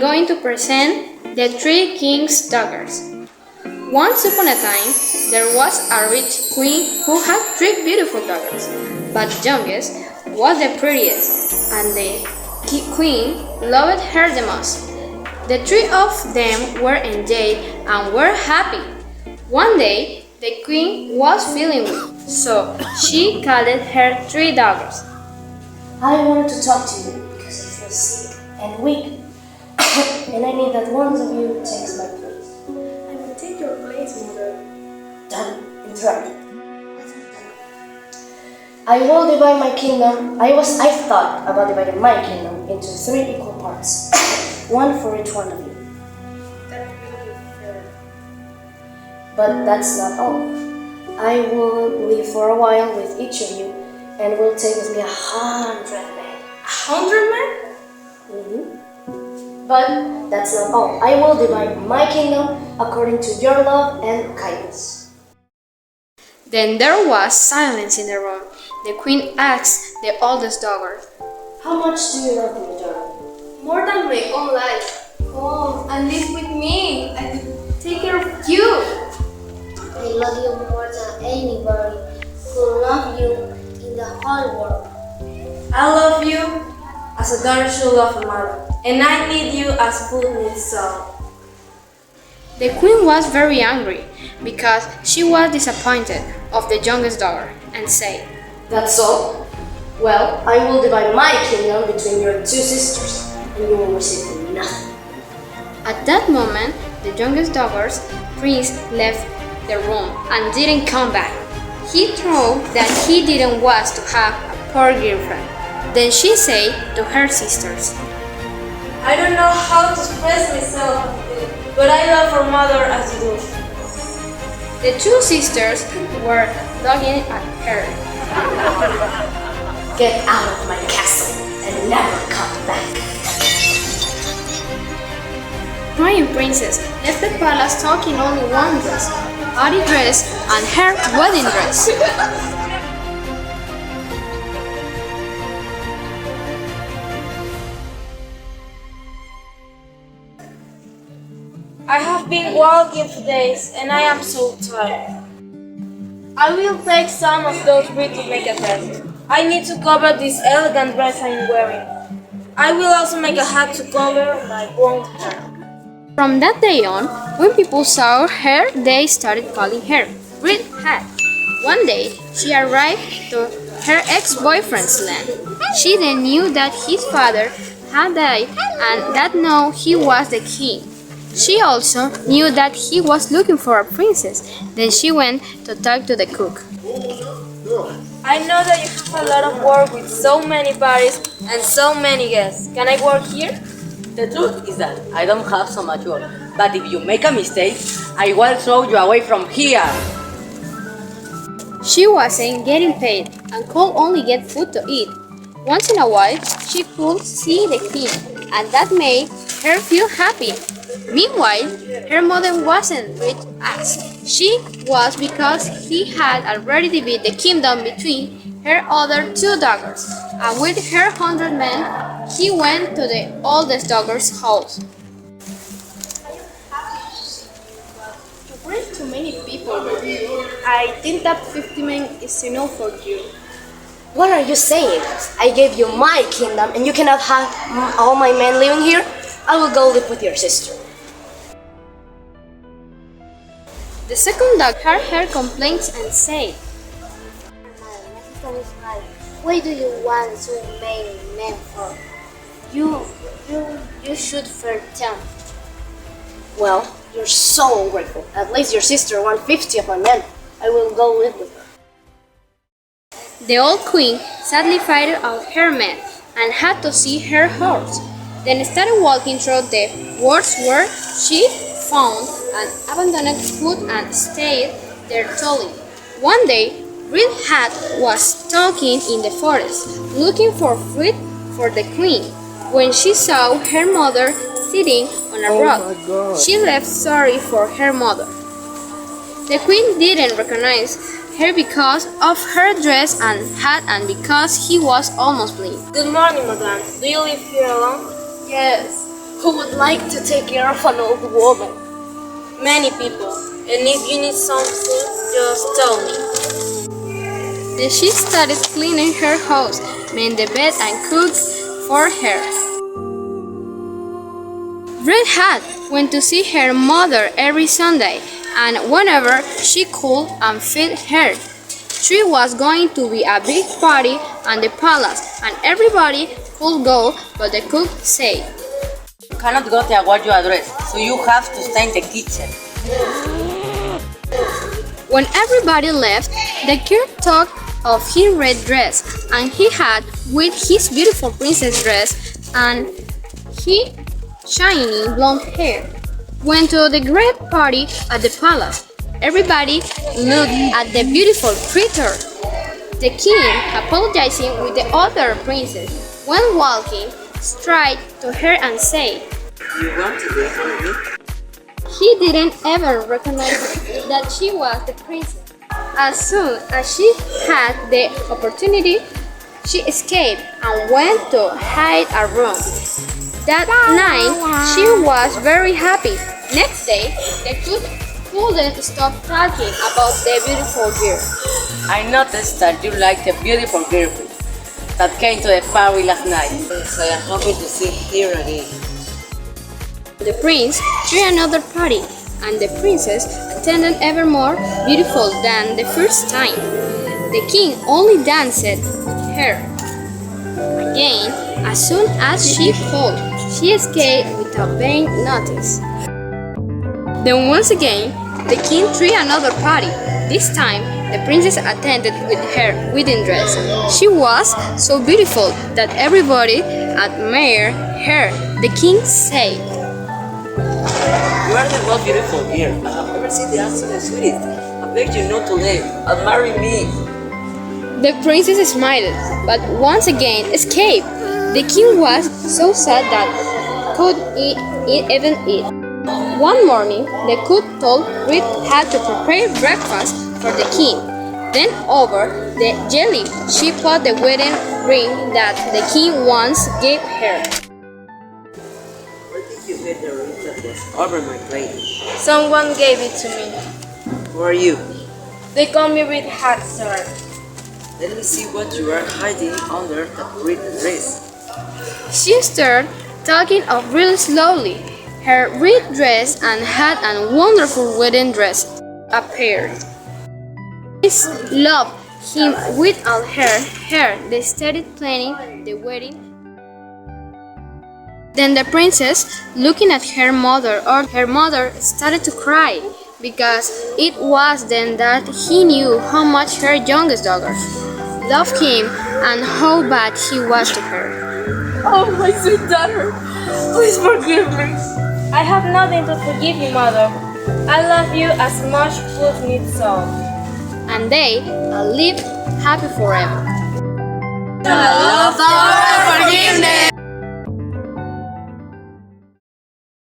going to present the three kings' daughters. Once upon a time, there was a rich queen who had three beautiful daughters, but the youngest was the prettiest, and the queen loved her the most. The three of them were in jail and were happy. One day, the queen was feeling weak, so she called her three daughters. I wanted to talk to you because I feel sick and weak, and I need that one of you takes my place. I will take your place, mother. Don't interrupt. I will divide my kingdom. I thought about dividing my kingdom into 3 equal parts, one for each one of you. That will be fair. But that's not all. I will live for a while with each of you, and will take with me 100 men. 100 men? But that's not all. I will divide my kingdom according to your love and kindness. Then there was silence in the room. The queen asked the oldest daughter, How much do you love me, daughter? More than my own life. Come and live with me. I will take care of you. I love you more than anybody could love you in the whole world. I love you as a daughter should love a mother, and I need you as food needs salt. The queen was very angry because she was disappointed of the youngest daughter and said, That's all? Well, I will divide my kingdom between your 2 sisters, and you will receive nothing. At that moment, the youngest daughter's prince left the room and didn't come back. He thought that he didn't want to have a poor girlfriend. Then she said to her sisters, I don't know how to express myself, but I love her mother as you do. The 2 sisters were looking at her. Get out of my castle and never come back. Crying princess left the palace taking only one dress, party dress and her wedding dress. I have been walking for days, and I am so tired. I will take some of those beads to make a dress. I need to cover this elegant dress I am wearing. I will also make a hat to cover my blonde hair. From that day on, when people saw her, they started calling her Red Hat. One day, she arrived to her ex-boyfriend's land. She then knew that his father had died and that now he was the king. She also knew that he was looking for a princess. Then she went to talk to the cook. I know that you have a lot of work with so many parties and so many guests. Can I work here? The truth is that I don't have so much work, but if you make a mistake, I will throw you away from here. She wasn't getting paid and could only get food to eat. Once in a while, she could see the king, and that made her feel happy. Meanwhile, her mother wasn't rich as she was because he had already divided the kingdom between her other 2 daughters, and with her 100 men, he went to the oldest daughter's house. You bring too many people. I think that 50 men is enough for you. What are you saying? I gave you my kingdom and you cannot have all my men living here? I will go live with your sister. The second daughter heard her complaints and said, My sister is right. Why do you want so many men for? You should first tell me. Well, you're so ungrateful. At least your sister wants 50 of my men. I will go live with her. The old queen sadly fired out her men and had to see her horse. Then started walking through the woods where she found an abandoned hut and stayed there totally. One day, Red Hat was talking in the forest, looking for fruit for the queen. When she saw her mother sitting on a rock, she left sorry for her mother. The queen didn't recognize her because of her dress and hat and because he was almost blind. Good morning, madame. Do you live here alone? Yes. Who would like to take care of an old woman? Many people. And if you need something, just tell me. Then she started cleaning her house, made the bed and cooked for her. Red Hat went to see her mother every Sunday, and whenever she could and fed her. There was going to be a big party at the palace, and everybody could go, but the cook said, You cannot go to award your address, so you have to stay in the kitchen. When everybody left, the king took off his red dress, and he had with his beautiful princess dress and his shiny blonde hair. Went to the great party at the palace. Everybody looked at the beautiful creature. The king, apologizing with the other princess, went walking straight to her and said, You want to date with me? He didn't ever recognize that she was the princess. As soon as she had the opportunity, she escaped and went to hide a room. That night, she was very happy. Next day, the cook couldn't stop talking about the beautiful girl. I noticed that you like the beautiful girlfriend that came to the party last night. So I am happy to see her again. The prince threw another party, and the princess attended ever more beautiful than the first time. The king only danced with her. Again, as soon as she could, she escaped without being noticed. Then once again, the king threw another party. This time, the princess attended with her wedding dress. She was so beautiful that everybody admired her. The king said, You are the most beautiful girl I have ever seen. The answer the sweetest. I beg you not to leave and marry me. The princess smiled, but once again escaped. The king was so sad that could even eat. One morning, the cook told Red Hat to prepare breakfast for the king. Then over the jelly, she put the wedding ring that the king once gave her. Where did you get the ring that was over my plate? Someone gave it to me. Who are you? They call me Red Hat, sir. Let me see what you are hiding under that red dress. She started talking off really slowly. Her red dress and hat and wonderful wedding dress appeared. She loved him with all her hair. They started planning the wedding. Then the princess, looking at her mother started to cry because it was then that he knew how much her youngest daughter loved him and how bad he was to her. Oh, my sweet daughter. Please forgive me. I have nothing to forgive you, mother. I love you as much food needs salt. And they lived happy forever. Forgiveness.